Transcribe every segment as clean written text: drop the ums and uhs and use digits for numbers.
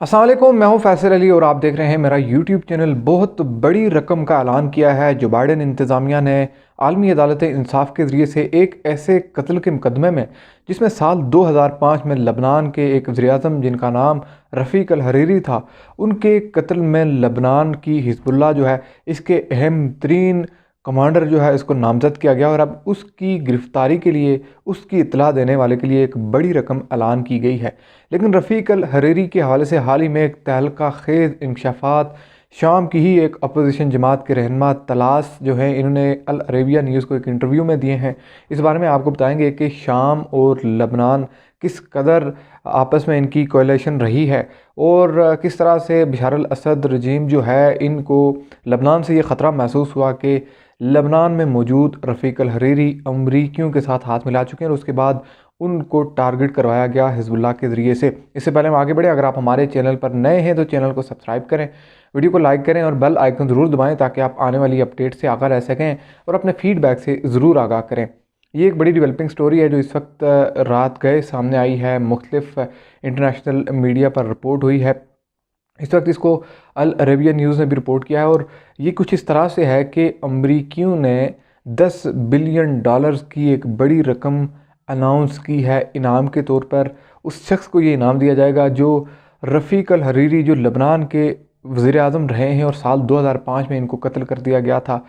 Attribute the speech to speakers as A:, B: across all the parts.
A: अस्सलाम वालेकुम, मैं हूं फैसल अली और आप देख रहे हैं मेरा यूट्यूब चैनल। बहुत बड़ी रकम का ऐलान किया है जो बाइडेन इंतज़ामिया ने आलमी अदालत इंसाफ के ज़रिए से एक ऐसे कत्ल के मुकदमे में जिसमें साल 2005 में लबनान के एक वज़ीर-ए-आज़म जिनका नाम रफ़ीक अल हरीरी था, उनके कत्ल में लबनान की हिज़्बुल्लाह जो है इसके अहम तरीन कमांडर जो है इसको नामज़द किया गया और अब उसकी गिरफ़्तारी के लिए, उसकी इत्तला देने वाले के लिए एक बड़ी रकम ऐलान की गई है। लेकिन रफ़ीक अल हरीरी के हवाले से हाल ही में एक तहलका खेज़ इंकशाफात शाम की ही एक अपोजिशन जमात के रहनुमा तलास जो हैं, इन्होंने अल अरेबिया न्यूज़ को एक इंटरव्यू में दिए हैं। इस बारे में आपको बताएंगे कि शाम और लबनान किस कदर आपस में इनकी कोएलिशन रही है और किस तरह से बशर अल असद रजीम जो है इनको लबनान से ये ख़तरा महसूस हुआ कि लबनान में मौजूद रफ़ीक अल हरीरी अमरीकियों के साथ हाथ मिला चुके हैं और उसके बाद उनको टारगेट करवाया गया हिज़्बुल्लाह के ज़रिए से। इससे पहले हम आगे बढ़ें, अगर आप हमारे चैनल पर नए हैं तो चैनल को सब्सक्राइब करें, वीडियो को लाइक करें और बेल आइकन ज़रूर दबाएं ताकि आप आने वाली अपडेट से आगाह रह सकें और अपने फीडबैक से ज़रूर आगाह करें। ये एक बड़ी डेवलपिंग स्टोरी है जो इस वक्त रात गए सामने आई है, मुख्तलिफ इंटरनेशनल मीडिया पर रिपोर्ट हुई है। इस वक्त इसको अल अरेबिया न्यूज़ ने भी रिपोर्ट किया है और ये कुछ इस तरह से है कि अमरीकियों ने 10 बिलियन डॉलर्स की एक बड़ी रकम अनाउंस की है इनाम के तौर पर। उस शख्स को ये इनाम दिया जाएगा जो रफ़ीक अल हरीरी जो लबनान के वज़ीर-ए-आज़म रहे हैं और साल 2005 में इनको कत्ल कर दिया गया था।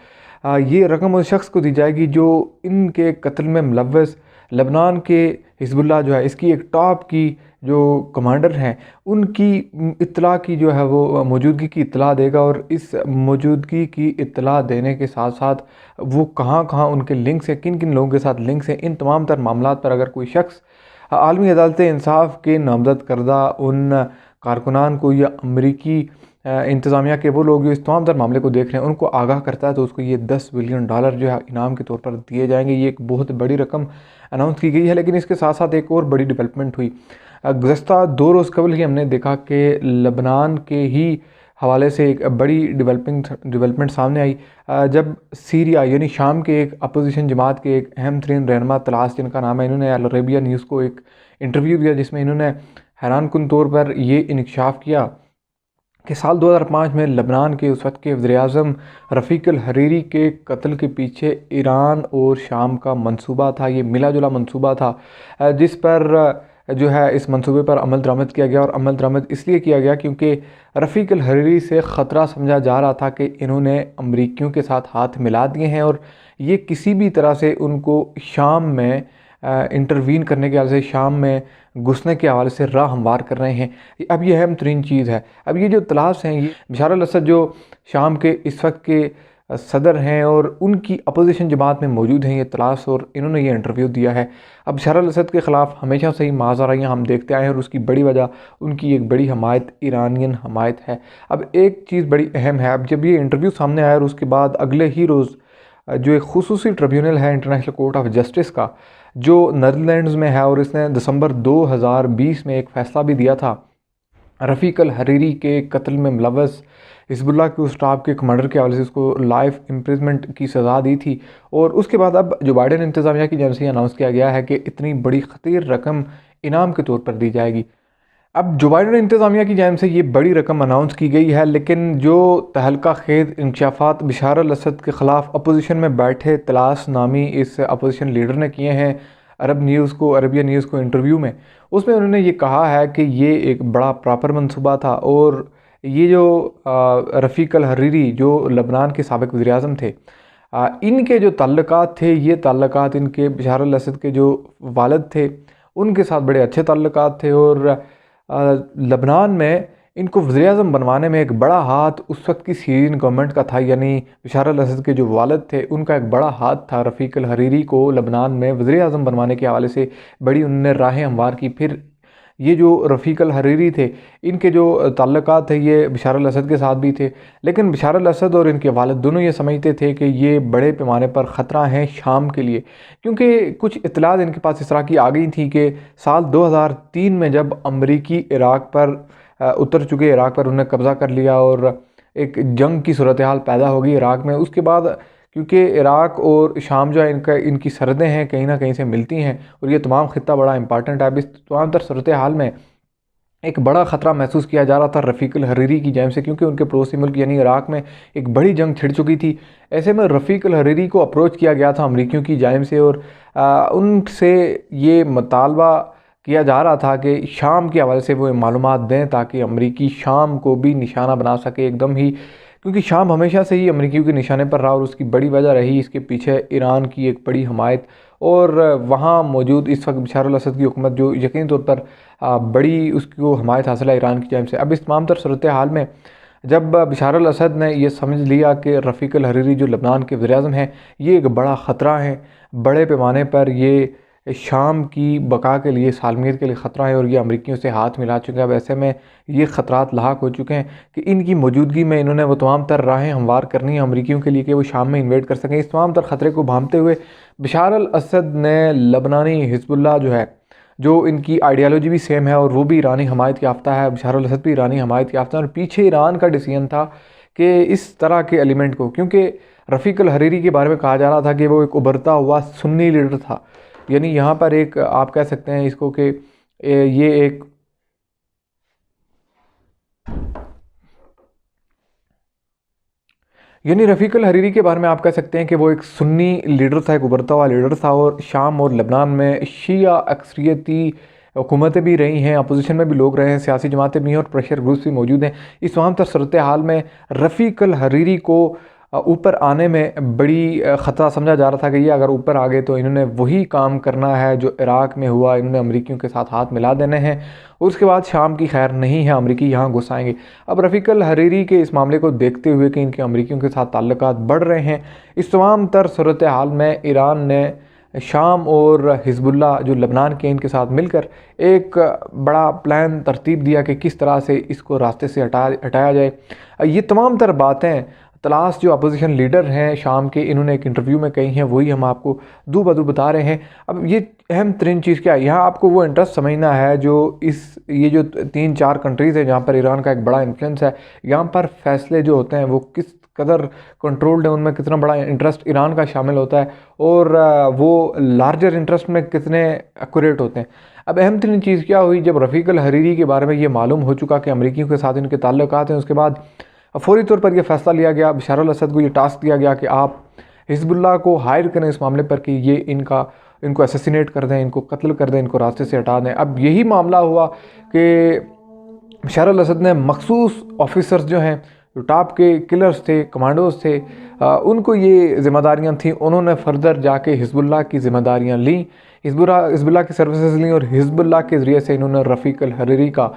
A: ये रकम उस शख्स को दी जाएगी जो इनके कत्ल में मुलव्वस लबनान के हिज़्बुल्लाह जो है इसकी एक टॉप की जो कमांडर हैं उनकी इत्तला की जो है वो मौजूदगी की इत्तला देगा और इस मौजूदगी की इत्तला देने के साथ साथ वो कहाँ कहाँ उनके लिंक्स हैं, किन किन लोगों के साथ लिंक्स हैं, इन तमाम तर मामलात पर अगर कोई शख्स आलमी अदालत इंसाफ के नामज़द करदा उन कारकुनान को या अमरीकी इंतज़ामिया के वो लोग जो इस तमाम तर मामले को देख रहे हैं उनको आगाह करता है तो उसको ये 10 बिलियन डॉलर जो है इनाम के तौर पर दिए जाएंगे। ये एक बहुत बड़ी रकम अनाउंस की गई है। लेकिन इसके साथ साथ एक और बड़ी डेवलपमेंट हुई। गुज़श्ता 2 रोज़ कबल ही हमने देखा कि लबनान के ही हवाले से एक बड़ी डेवलपमेंट सामने आई जब सीरिया यानी शाम के एक अपोजिशन जमात के एक अहम तरीन रहनुमा तलाश जिनका नाम है, इन्होंने अल अरेबिया न्यूज़ को एक इंटरव्यू दिया जिसमें इन्होंने हैरान कुन तौर पर ये इंकशाफ किया कि साल 2005 में लबनान के उस वक्त के वज़ीर-ए-आज़म रफ़ीक अल हरीरी के कत्ल के पीछे ईरान और शाम का मंसूबा था। ये मिला जुला मंसूबा था जिस पर जो है इस मंसूबे पर अमल दरामद किया गया और अमल दरामद इसलिए किया गया क्योंकि रफ़ीक अल हरीरी से ख़तरा समझा जा रहा था कि इन्होंने अमरीकियों के साथ हाथ मिला दिए हैं और ये किसी भी तरह से उनको शाम में इंटरवीन करने के हवाले से, शाम में घुसने के हवाले से राह हमवार कर रहे हैं। अब ये अहम तरीन चीज़ है। अब ये जो तलाश हैं, ये बशर अल असद जो शाम के इस वक्त के सदर हैं और उनकी अपोजिशन जमात में मौजूद हैं ये तलाश, और इन्होंने ये इंटरव्यू दिया है। अब बशर अल असद के ख़िलाफ़ हमेशा से ही माज़ाराइयाँ हम देखते आए हैं और उसकी बड़ी वजह उनकी एक बड़ी हमायत, ईरानियन हमायत है। अब एक चीज़ बड़ी अहम है, अब जब ये इंटरव्यू सामने आया और उसके बाद अगले ही रोज़ जो एक खुसूसी ट्रिब्यूनल है इंटरनेशनल कोर्ट ऑफ जस्टिस का जो नीदरलैंड्स में है और इसने दिसंबर 2020 में एक फ़ैसला भी दिया था रफ़ीक अल हरीरी के कत्ल में मुलव्वस हिज़्बुल्लाह के उस टॉप के कमांडर के हवाले से उसको लाइफ इम्प्रिजमेंट की सज़ा दी थी। और उसके बाद अब जो बाइडेन इंतज़ामिया की जानिब से अनाउंस किया गया है कि इतनी बड़ी ख़तीर रकम इनाम के तौर पर दी जाएगी। अब जो बाइडेन इंतज़ामिया की जानिब से ये बड़ी रकम अनाउंस की गई है, लेकिन जो तहलका खेज़ इंकशाफात बशर अल असद के ख़िलाफ़ अपोजिशन में बैठे तलाश नामी इस अपोजिशन लीडर ने किए हैं अरबिया न्यूज़ को इंटरव्यू में, उसमें उन्होंने ये कहा है कि ये एक बड़ा प्रॉपर मंसूबा था और ये जो रफ़ीक अल हरीरी जो लबनान के साबिक़ वज़ीर-ए-आज़म थे, इनके जो ताल्लुकात थे, ये ताल्लुकात इनके बशर अल असद के जो वालिद थे उनके साथ बड़े अच्छे ताल्लुकात थे और लबनान में इनको वज़ीर-ए-आज़म बनवाने में एक बड़ा हाथ उस वक्त की सीरियन गवर्नमेंट का था। यानी बशर अल असद के जो वालिद थे उनका एक बड़ा हाथ था रफ़ीक अल हरीरी को लबनान में वज़ीर-ए-आज़म बनवाने के हवाले से, बड़ी उन्होंने राहें हमवार की। फिर ये जो रफ़ीक अल हरीरी थे इनके जो ताल्लुकात थे ये बशर अल असद के साथ भी थे, लेकिन बशर अल असद और इनके वालिद दोनों ये समझते थे कि ये बड़े पैमाने पर ख़तरा हैं शाम के लिए, क्योंकि कुछ इत्तलात इनके पास इस तरह की आ गई थी कि साल 2003 में जब अमरीकी इराक़ पर उतर चुके, इराक़ पर उन्होंने कब्ज़ा कर लिया और एक जंग की सूरत हाल पैदा हो गई इराक़ में। उसके बाद क्योंकि इराक़ और शाम जो है इनकी सरहदें हैं कहीं ना कहीं से मिलती हैं और ये तमाम ख़ित्ता बड़ा इंपॉर्टेंट है। अब इस तमाम तर सूरत हाल में एक बड़ा ख़तरा महसूस किया जा रहा था रफ़ीक अल हरीरी की जानिब से, क्योंकि उनके पड़ोसी मुल्क यानी इराक़ में एक बड़ी जंग छिड़ चुकी थी। ऐसे में रफ़ीक अल हरीरी को अप्रोच किया गया था अमरीकियों की जानिब से, और उनसे ये मुतालबा किया जा रहा था कि शाम के हवाले से वो मालूमात दें ताकि अमरीकी शाम को भी निशाना बना सके एकदम ही, क्योंकि शाम हमेशा से ही अमरीकियों के निशाने पर रहा और उसकी बड़ी वजह रही इसके पीछे ईरान की एक बड़ी हमायत और वहाँ मौजूद इस वक्त बशर अल असद की हुकूमत जो यकीनी तौर पर बड़ी उसको हमायत हासिल है ईरान की जानिब से। अब इस तमाम तर सूरत हाल में जब बशर अल असद ने यह समझ लिया कि रफ़ीक अल हरीरी जो लबनान के वज़ीर-ए-आज़म हैं ये एक बड़ा ख़तरा है, बड़े पैमाने पर ये शाम की बका के लिए सालमियत के लिए ख़तरा है और ये अमरीकियों से हाथ मिला चुके हैं। अब ऐसे में ये ख़तरात लाहक हो चुके हैं कि इनकी मौजूदगी में इन्होंने वो तमाम तर राहें हमवार करनी है अमरीकियों के लिए कि वो शाम में इन्वेड कर सकें। इस तमाम तर ख़तरे को भांपते हुए बशर अल असद ने लबनानी हिज़्बुल्लाह जो है, जो इनकी आइडियालॉजी भी सेम है और वो भी ईरानी हमायत याफ्ता है, बशर अल असद भी ईरानी हमायत याफ्ता है, और पीछे ईरान का डिसीजन था कि इस तरह के एलिमेंट को, क्योंकि रफ़ीक अल हरीरी के बारे में कहा जा रहा था कि वो एक उभरता हुआ सुन्नी लीडर था। यानी यहाँ पर एक आप कह सकते हैं इसको कि ये एक यानी रफ़ीक अल हरीरी के बारे में आप कह सकते हैं कि वो एक सुन्नी लीडर था, एक उभरता हुआ लीडर था, और शाम और लबनान में शिया अक्सरियती हुकूमतें भी रही हैं, अपोजिशन में भी लोग रहे हैं, सियासी जमातें भी हैं और प्रेशर ग्रुप्स भी मौजूद हैं। इस तमाम तर सूरत हाल में रफ़ीक अल हरीरी को ऊपर आने में बड़ी ख़तरा समझा जा रहा था कि ये अगर ऊपर आ गए तो इन्होंने वही काम करना है जो इराक़ में हुआ, इन्होंने अमरीकियों के साथ हाथ मिला देने हैं, उसके बाद शाम की खैर नहीं है, अमरीकी यहाँ घुस आएंगे। अब रफ़ीक अल हरीरी के इस मामले को देखते हुए कि इनके अमरीकियों के साथ ताल्लुकात बढ़ रहे हैं, इस तमाम तर सूरत हाल में ईरान ने शाम और हिज़्बुल्लाह जो लबनान के इनके साथ मिलकर एक बड़ा प्लान तरतीब दिया कि किस तरह से इसको रास्ते से हटाया जाए। ये तमाम तर बातें तलाश जो अपोजिशन लीडर हैं शाम के, इन्होंने एक इंटरव्यू में कही हैं, वही हम आपको दो बदू बता रहे हैं। अब ये अहम तरीन चीज़ क्या है, यहाँ आपको वो इंटरेस्ट समझना है जो ये जो 3-4 कंट्रीज़ हैं जहाँ पर ईरान का एक बड़ा इन्फ्लुएंस है, यहाँ पर फैसले जो होते हैं वो किस कदर कंट्रोल्ड है, उनमें कितना बड़ा इंटरेस्ट ईरान का शामिल होता है और वो लार्जर इंटरेस्ट में कितने एक्यूरेट होते हैं। अब अहम तरीन चीज़ क्या हुई, जब रफ़ीक अल हरीरी के बारे में ये मालूम हो चुका कि अमरीकियों के साथ इनके ताल्लुकात हैं, उसके बाद फ़ौरी तौर पर यह फ़ैसला लिया गया, बशर अल असद को ये टास्क दिया गया कि आप हिज़्बुल्लाह को हायर करें इस मामले पर कि ये इनको असैसिनेट कर दें, इनको कत्ल कर दें, इनको रास्ते से हटा दें। अब यही मामला हुआ कि बशर अल असद ने मखसूस ऑफिसर्स जो हैं, जो टॉप के किलर्स थे, कमांडोज थे, उनको ये ज़िम्मेदारियाँ थीं, उन्होंने फ़र्दर जाके हिज़्बुल्लाह की ज़िम्मेदारियाँ लीं, हिज़्बुल्लाह की सर्विसेज लीं और हिज़्बुल्लाह के ज़रिए से इन्होंने रफ़ीक अल हरीरी का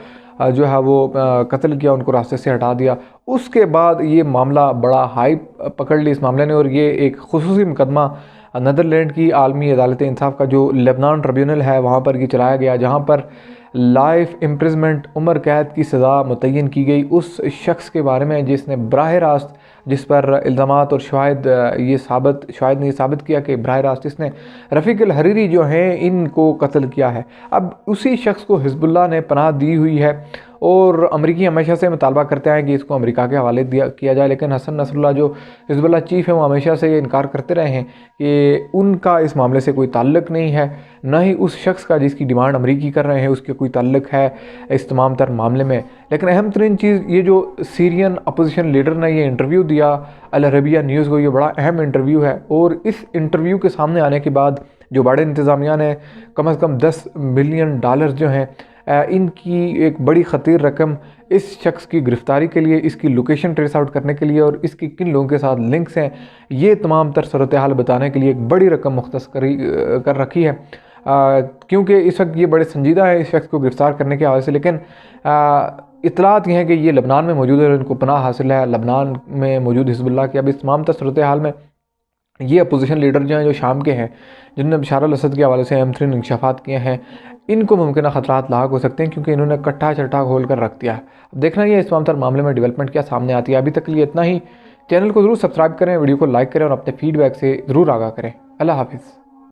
A: जो है वो कत्ल किया, उनको रास्ते से हटा दिया। उसके बाद ये मामला बड़ा हाइप पकड़ ली इस मामले ने, और ये एक खुसूसी मुकदमा नीदरलैंड की आलमी अदालत इंसाफ का जो लेबनान ट्रिब्यूनल है वहाँ पर ये चलाया गया, जहाँ पर लाइफ इम्प्रिजमेंट उम्र कैद की सज़ा मुतय्यन की गई उस शख्स के बारे में जिसने बराह रास्त, जिस पर इल्ज़ामात और शायद ने ये साबित किया कि बराह रास्त इसने रफ़ीक अल हरीरी जो हैं इनको कत्ल किया है। अब उसी शख्स को हिज़्बुल्लाह ने पनाह दी हुई है और अमरीकी हमेशा से मुतालबा करते हैं कि इसको अमेरिका के हवाले किया जाए, लेकिन हसन नसरुल्लाह जो हिज़्बुल्लाह चीफ़ हैं वो हमेशा से ये इनकार करते रहे हैं कि उनका इस मामले से कोई ताल्लुक़ नहीं है, ना ही उस शख्स का जिसकी डिमांड अमरीकी कर रहे हैं उसके कोई ताल्लुक़ है इस तमाम तर मामले में। लेकिन अहम तरीन चीज़ ये जो सीरियन अपोजिशन लीडर ने ये इंटरव्यू दिया अल अरबिया न्यूज़ को, ये बड़ा अहम इंटरव्यू है और इस इंटरव्यू के सामने आने के बाद जो बाइडेन इंतज़ामिया ने कम से कम $10 मिलियन जो हैं इनकी एक बड़ी ख़तीर रकम इस शख्स की गिरफ़्तारी के लिए, इसकी लोकेशन ट्रेस आउट करने के लिए और इसकी किन लोगों के साथ लिंक्स हैं, ये तमाम तर सूरत हाल बताने के लिए एक बड़ी रकम मुख्तस कर रखी है, क्योंकि इस वक्त ये बड़े संजीदा है इस शख्स को गिरफ़्तार करने के हवाले से। लेकिन इतलात ये हैं कि ये लबनान में मौजूद है और इनको पनाह हासिल है लबनान में मौजूद हिज़्बुल्लाह की। अब इस तमाम तर सूरत हाल में ये अपोजिशन लीडर जो हैं, जो शाम के हैं, जिन्होंने बशर अल असद के हवाले से अहम तरीन इंकशाफात किए हैं, इनको मुमकिन ख़तरात लाक हो सकते हैं क्योंकि इन्होंने कट्टा चट्टा खोल कर रख दिया है। अब देखना ही है इस तमाम तर मामले में डेवलपमेंट क्या सामने आती है। अभी तक के लिए इतना ही। चैनल को ज़रूर सब्सक्राइब करें, वीडियो को लाइक करें और अपने फीडबैक से ज़रूर आगाह करें। अल्लाह हाफ़िज़।